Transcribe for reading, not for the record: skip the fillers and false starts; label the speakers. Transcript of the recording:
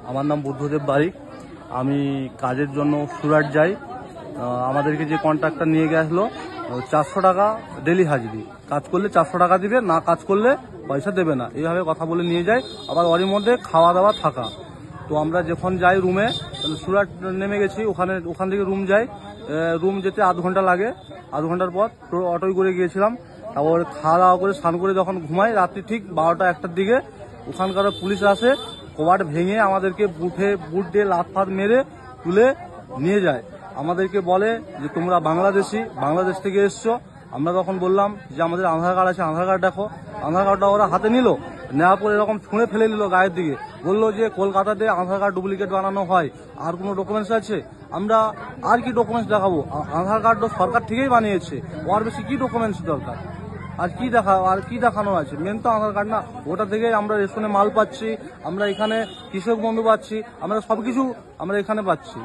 Speaker 1: আমার নাম বুদ্ধদেব বারিক। আমি কাজের জন্য সুরাট যাই। আমাদেরকে যে কন্ট্রাক্টর নিয়ে গেছিলো 400 টাকা ডেলি হাজিরি, কাজ করলে 400 টাকা দিবে, না কাজ করলে পয়সা দেবে না, এইভাবে কথা বলে নিয়ে যায়। আবার ওরই মধ্যে খাওয়া দাওয়া থাকা। তো আমরা যখন যাই রুমে, সুরাট নেমে গেছি, ওখান থেকে রুম যাই। রুম যেতে আধ ঘন্টা লাগে। আধ ঘন্টার পর অটোয় করে গিয়েছিলাম। তারপর খাওয়া দাওয়া করে স্নান করে যখন ঘুমাই, রাত্রি ঠিক 12টা-1টার দিকে ওখানকার পুলিশ আসে, কবাট ভেঙে আমাদেরকে বুট দিয়ে লাত ফাত মেরে তুলে নিয়ে যায়। আমাদেরকে বলে যে তোমরা বাংলাদেশ থেকে এসছো। আমরা তখন বললাম যে আমাদের আধার কার্ড আছে, আধার কার্ড দেখো। আধার কার্ডটা ওরা হাতে নিল, নেওয়ার পর এরকম ছুঁড়ে ফেলে নিল গায়ের দিকে। বললো যে কলকাতাতে আধার কার্ড ডুপ্লিকেট বানানো হয়, আর কোনো ডকুমেন্টস আছে? আমরা আর কি ডকুমেন্টস দেখাবো? আধার কার্ড তো সরকার থেকেই বানিয়েছে, ওর বেশি কি ডকুমেন্টস দরকার? আর কি দেখানো আছে? মেন তো আধার কার্ড না। ওটা থেকে আমরা রেশনে মাল পাচ্ছি, আমরা এখানে কৃষক বন্ধু পাচ্ছি, আমরা সবকিছু আমরা এখানে পাচ্ছি।